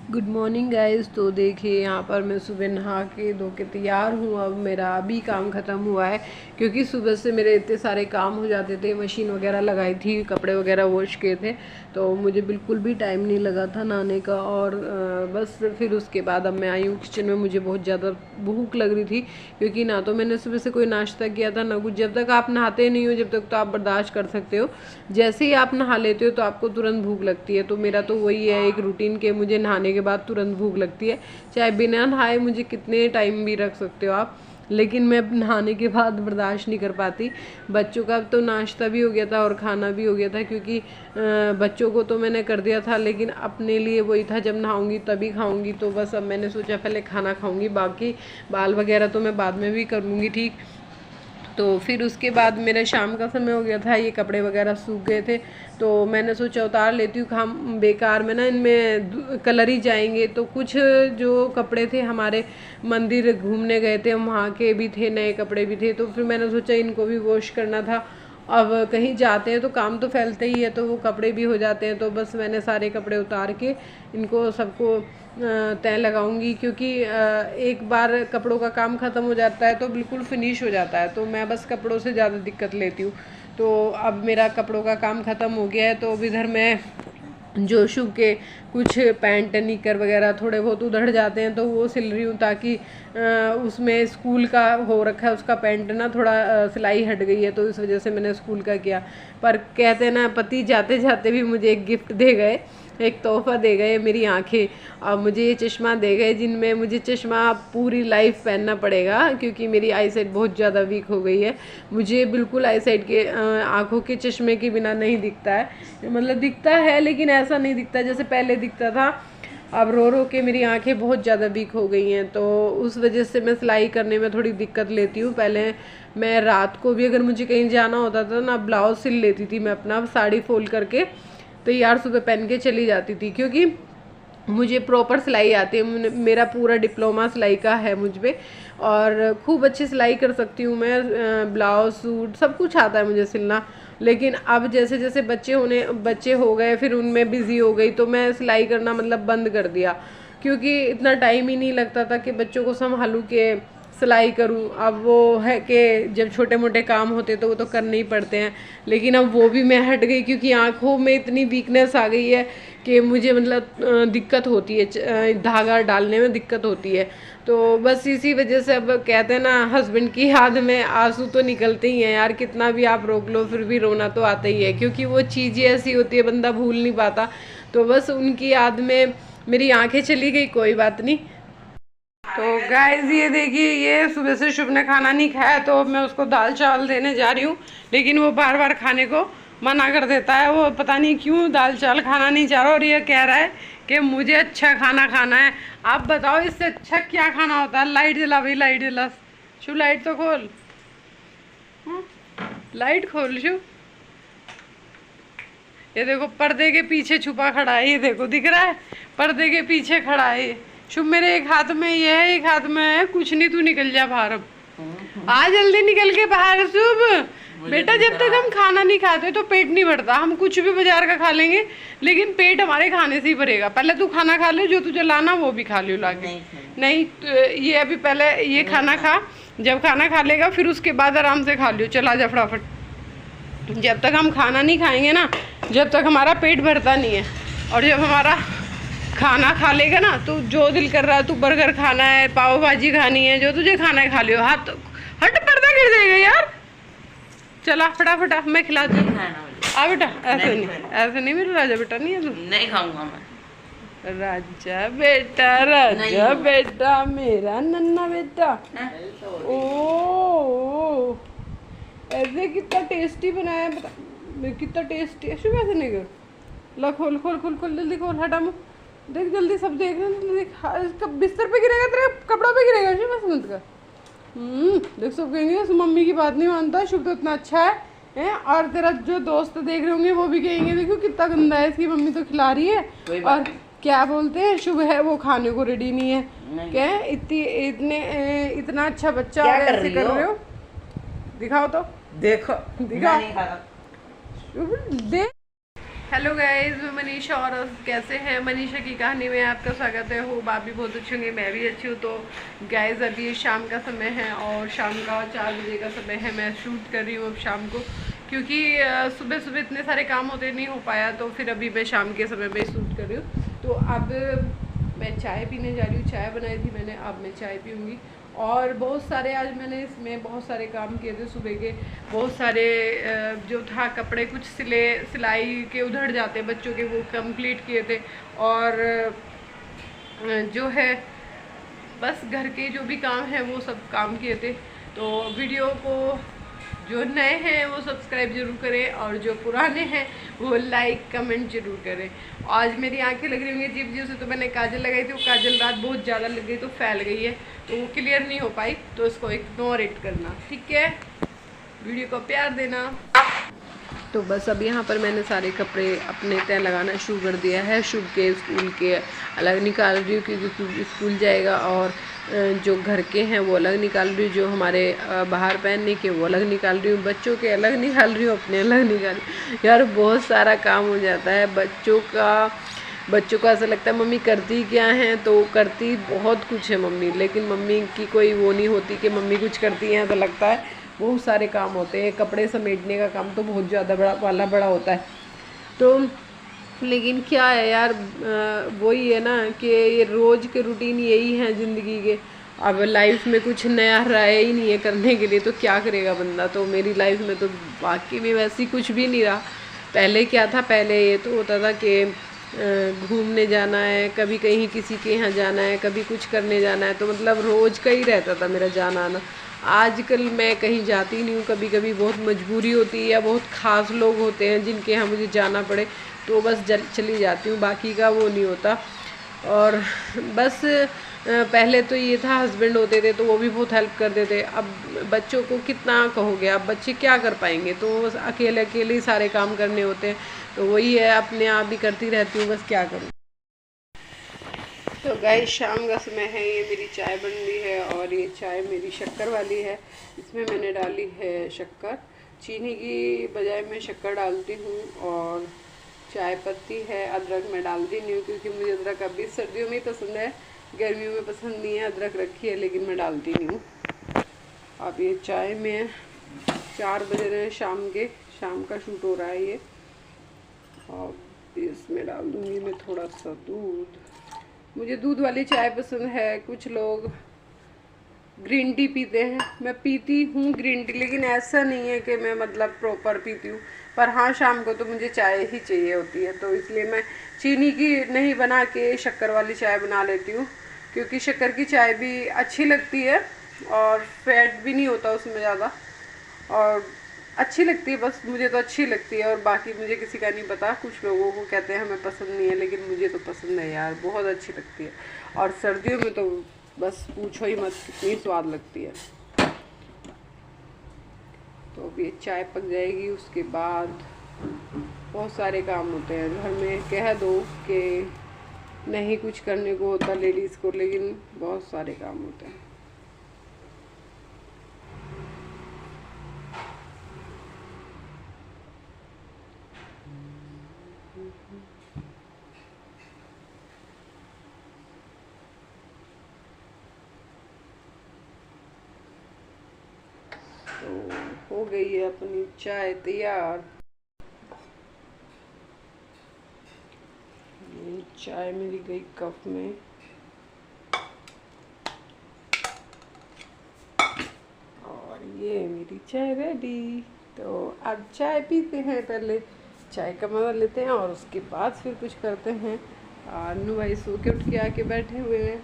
Good morning guys. तो देखिए यहाँ पर मैं सुबह नहा के धो के तैयार हूँ। अब मेरा अभी काम ख़त्म हुआ है क्योंकि सुबह से मेरे इतने सारे काम हो जाते थे। मशीन वगैरह लगाई थी, कपड़े वगैरह वॉश किए थे, तो मुझे बिल्कुल भी टाइम नहीं लगा था नहाने का। और बस फिर उसके बाद अब मैं आई हूँ किचन में। मुझे बहुत ज़्यादा भूख लग रही थी क्योंकि ना तो मैंने सुबह से कोई नाश्ता किया था ना कुछ। जब तक आप नहाते नहीं हो जब तक तो आप बर्दाश्त कर सकते हो, जैसे ही आप नहा लेते हो तो आपको तुरंत भूख लगती है। तो मेरा तो वही है एक रूटीन के मुझे नहाने के बाद तुरंत भूख लगती है। चाहे बिना नहाए मुझे कितने टाइम भी रख सकते हो आप, लेकिन मैं नहाने के बाद बर्दाश्त नहीं कर पाती। बच्चों का तो नाश्ता भी हो गया था और खाना भी हो गया था क्योंकि बच्चों को तो मैंने कर दिया था, लेकिन अपने लिए वही था जब नहाऊंगी तभी खाऊंगी। तो बस अब मैंने सोचा पहले खाना खाऊंगी, बाकी बाल वगैरह तो मैं बाद में भी कर लूँगी ठीक। तो फिर उसके बाद मेरा शाम का समय हो गया था, ये कपड़े वगैरह सूख गए थे तो मैंने सोचा उतार लेती हूँ। हम बेकार में ना इनमें कलर ही जाएंगे। तो कुछ जो कपड़े थे हमारे मंदिर घूमने गए थे, हम वहाँ के भी थे, नए कपड़े भी थे, तो फिर मैंने सोचा इनको भी वॉश करना था। अब कहीं जाते हैं तो काम तो फैलते ही है, तो वो कपड़े भी हो जाते हैं। तो बस मैंने सारे कपड़े उतार के इनको सबको तय लगाऊंगी क्योंकि एक बार कपड़ों का काम ख़त्म हो जाता है तो बिल्कुल फिनिश हो जाता है। तो मैं बस कपड़ों से ज़्यादा दिक्कत लेती हूँ। तो अब मेरा कपड़ों का काम ख़त्म हो गया है। तो अब इधर मैं जोशु के कुछ पैंट निकर वगैरह थोड़े बहुत उधड़ जाते हैं तो वो सिल रही हूँ, ताकि उसमें स्कूल का हो रखा है, उसका पैंट ना थोड़ा सिलाई हट गई है तो इस वजह से मैंने स्कूल का किया। पर कहते हैं ना, पति जाते जाते भी मुझे एक गिफ्ट दे गए, एक तोहफा दे गए, मेरी आंखें। अब मुझे ये चश्मा दे गए जिनमें मुझे चश्मा पूरी लाइफ पहनना पड़ेगा क्योंकि मेरी आई साइट बहुत ज़्यादा वीक हो गई है। मुझे बिल्कुल आई साइट के आँखों के चश्मे के बिना नहीं दिखता है, मतलब दिखता है लेकिन ऐसा नहीं दिखता जैसे पहले दिखता था। अब रो रो के मेरी आंखें बहुत ज़्यादा वीक हो गई हैं तो उस वजह से मैं सिलाई करने में थोड़ी दिक्कत लेती हूँ। पहले मैं रात को भी अगर मुझे कहीं जाना होता था ना, ब्लाउज सिल लेती थी मैं अपना, साड़ी फोल्ड करके तैयार सुबह पहन के चली जाती थी क्योंकि मुझे प्रॉपर सिलाई आती है। मेरा पूरा डिप्लोमा सिलाई का है मुझ पे और खूब अच्छी सिलाई कर सकती हूँ मैं। ब्लाउज सूट सब कुछ आता है मुझे सिलना। लेकिन अब जैसे जैसे बच्चे हो गए फिर उनमें बिज़ी हो गई तो मैं सिलाई करना मतलब बंद कर दिया क्योंकि इतना टाइम ही नहीं लगता था कि बच्चों को संभालूँ के सिलाई करूँ। अब वो है कि जब छोटे मोटे काम होते तो वो तो करने ही पड़ते हैं, लेकिन अब वो भी मैं हट गई क्योंकि आँखों में इतनी वीकनेस आ गई है कि मुझे मतलब दिक्कत होती है, धागा डालने में दिक्कत होती है। तो बस इसी वजह से अब कहते हैं ना, हस्बैंड की याद में आंसू तो निकलते ही हैं यार, कितना भी आप रोक लो फिर भी रोना तो आता ही है क्योंकि वो चीज़ें ऐसी होती है बंदा भूल नहीं पाता। तो बस उनकी याद में मेरी आंखें चली गई, कोई बात नहीं। तो गाइस ये देखिए, ये सुबह से शुभ ने खाना नहीं खाया तो मैं उसको दाल चावल देने जा रही हूँ, लेकिन वो बार बार खाने को मना कर देता है। वो पता नहीं क्यों दाल चावल खाना नहीं चाह रहा और ये कह रहा है कि मुझे अच्छा खाना खाना है। आप बताओ इससे अच्छा क्या खाना होता है? लाइट जला भाई, लाइट जला। शुभ लाइट तो खोल, लाइट खोल शुभ। ये देखो पर्दे के पीछे छुपा खड़ा है, ये देखो दिख रहा है, पर्दे के पीछे खड़ा है शुभ। मेरे एक हाथ में ये है, एक हाथ में है कुछ नहीं, तू निकल जा बाहर अब, आ जल्दी निकल के बाहर शुभ। बेटा जब तक हम खाना नहीं खाते तो पेट नहीं भरता। हम कुछ भी बाजार का खा लेंगे लेकिन पेट हमारे खाने से ही भरेगा। पहले तू खाना खा ले, जो तुझे लाना वो भी खा लियो लाके। नहीं तो ये अभी पहले ये खाना खा, जब खाना खा लेगा फिर उसके बाद आराम से खा लियो। चला जा फटाफट। जब तक हम खाना नहीं खाएंगे ना, जब तक हमारा पेट भरता नहीं है। और जब हमारा खाना खा लेगा ना तो जो दिल कर रहा है, तू बर्गर खाना है, पाव भाजी खानी है, जो तुझे खाना है खा लियो। हाथ हट, पर्दा गिर जाएगा यार। चला फटाफट, मैं खिलाती हूँ। आ बेटा, ऐसे नहीं, ऐसे नहीं, मेरा राजा बेटा नहीं है तू। नहीं खाऊंगा मैं। राजा बेटा, राजा बेटा, मेरा नन्ना बेटा। ओ ऐसे कितना टेस्टी बनाया है, बता कितना टेस्टी है। शुभ ऐसे नहीं कर, ला खोल खोल खोल खोल, जल्दी खोल, हटा मुँह, देख जल्दी, सब देख रहे हैं, देख। इसका बिस्तर पे गिरेगा, तेरे कपड़ा पे गिरेगा शुभ, ऐसे मत कर। देख सब कहेंगे मम्मी की बात नहीं मानता, शुभ तो इतना अच्छा है। और तेरा जो दोस्त देख रहे होंगे वो भी कहेंगे देखो कितना गंदा है, इसकी मम्मी तो खिला रही है। और क्या बोलते हैं, शुभ है वो खाने को रेडी नहीं है। क्या इतना अच्छा बच्चा ऐसे कर रहे हो? दिखाओ तो, देखो दिखाओ शुभ, दे हेलो गाइस, मैं मनीषा और कैसे हैं। मनीषा की कहानी में आपका स्वागत है। हो आप भी बहुत अच्छे होंगे, मैं भी अच्छी हूँ। तो गाइस अभी शाम का समय है और शाम का 4 बजे का समय है। मैं शूट कर रही हूँ अब शाम को, क्योंकि सुबह सुबह इतने सारे काम होते नहीं हो पाया, तो फिर अभी मैं शाम के समय में शूट कर रही हूँ। तो अब मैं चाय पीने जा रही हूँ। चाय बनाई थी मैंने, अब मैं चाय पीऊँगी। और बहुत सारे आज मैंने इसमें बहुत सारे काम किए थे सुबह के। बहुत सारे जो था कपड़े कुछ सिलाई के उधड़ जाते बच्चों के, वो कंप्लीट किए थे। और जो है बस घर के जो भी काम है वो सब काम किए थे। तो वीडियो को जो नए हैं वो सब्सक्राइब जरूर करें और जो पुराने हैं वो लाइक कमेंट जरूर करें। आज मेरी आंखें लग रही होंगी अजीब अजीब से, तो मैंने काजल लगाई थी, वो काजल रात बहुत ज़्यादा लग गई तो फैल गई है, तो वो क्लियर नहीं हो पाई, तो इसको इग्नोर इट करना, ठीक है। वीडियो को प्यार देना। तो बस अब यहाँ पर मैंने सारे कपड़े अपने तय लगाना शुरू कर दिया है। शुभ के स्कूल के अलग निकाल रही हूँ क्योंकि स्कूल जाएगा, और जो घर के हैं वो अलग निकाल रही हूँ, जो हमारे बाहर पहनने के वो अलग निकाल रही हूँ, बच्चों के अलग निकाल रही हूँ, अपने अलग निकाल रही हूँ। यार बहुत सारा काम हो जाता है बच्चों का ऐसा लगता है मम्मी करती क्या है, तो करती बहुत कुछ है मम्मी, लेकिन मम्मी की कोई वो नहीं होती कि मम्मी कुछ करती हैं। तो लगता है बहुत सारे काम होते हैं। कपड़े समेटने का काम तो बहुत ज़्यादा बड़ा होता है। तो लेकिन क्या है यार, वही है ना कि ये रोज़ के रूटीन यही है ज़िंदगी के। अब लाइफ में कुछ नया रहा ही नहीं है करने के लिए, तो क्या करेगा बंदा। तो मेरी लाइफ में तो बाकी में वैसे कुछ भी नहीं रहा। पहले क्या था, पहले ये तो होता था कि घूमने जाना है, कभी कहीं किसी के यहाँ जाना है, कभी कुछ करने जाना है, तो मतलब रोज़ का ही रहता था मेरा जाना आना। आजकल मैं कहीं जाती नहीं हूँ। कभी कभी बहुत मजबूरी होती है या बहुत ख़ास लोग होते हैं जिनके यहाँ मुझे जाना पड़े, तो बस चली जाती हूँ, बाकी का वो नहीं होता। और बस पहले तो ये था हस्बैंड होते थे तो वो भी बहुत हेल्प करते थे। अब बच्चों को कितना कहोगे, अब बच्चे क्या कर पाएंगे, तो बस अकेले अकेले ही सारे काम करने होते हैं। तो वही है, अपने आप ही करती रहती हूँ, बस क्या करूँ। तो गाइस शाम का समय है, ये मेरी चाय बन रही है और ये चाय मेरी शक्कर वाली है। इसमें मैंने डाली है शक्कर, चीनी की बजाय मैं शक्कर डालती हूँ। और चाय पत्ती है, अदरक मैं डालती नहीं हूँ क्योंकि मुझे अदरक अभी सर्दियों में ही पसंद है, गर्मियों में पसंद नहीं है। अदरक रखी है लेकिन मैं डालती नहीं हूँ। अब ये चाय में 4 बज रहे हैं शाम का शूट हो रहा है ये। और इसमें डाल दूँगी मैं थोड़ा सा दूध। मुझे दूध वाली चाय पसंद है। कुछ लोग ग्रीन टी पीते हैं, मैं पीती हूँ ग्रीन टी, लेकिन ऐसा नहीं है कि मैं मतलब प्रॉपर पीती हूँ। पर हाँ, शाम को तो मुझे चाय ही चाहिए होती है, तो इसलिए मैं चीनी की नहीं बना के शक्कर वाली चाय बना लेती हूँ, क्योंकि शक्कर की चाय भी अच्छी लगती है और फैट भी नहीं होता उसमें ज़्यादा, और अच्छी लगती है। बस मुझे तो अच्छी लगती है, और बाकी मुझे किसी का नहीं पता। कुछ लोगों को कहते हैं हमें पसंद नहीं है, लेकिन मुझे तो पसंद है यार, बहुत अच्छी लगती है। और सर्दियों में तो बस पूछो ही मत, कितनी स्वाद लगती है। तो अब ये चाय पक जाएगी, उसके बाद बहुत सारे काम होते हैं घर में। कह दो कि नहीं कुछ करने को होता लेडीज़ को, लेकिन बहुत सारे काम होते हैं। तो हो गई है अपनी चाय तैयार। चाय मेरी गई कप में, और ये मेरी चाय रेडी। तो अब चाय पीते हैं, पहले चाय का मज़ा लेते हैं और उसके बाद फिर कुछ करते हैं। अन्नू भाई सो के उठ के आके बैठे हुए हैं।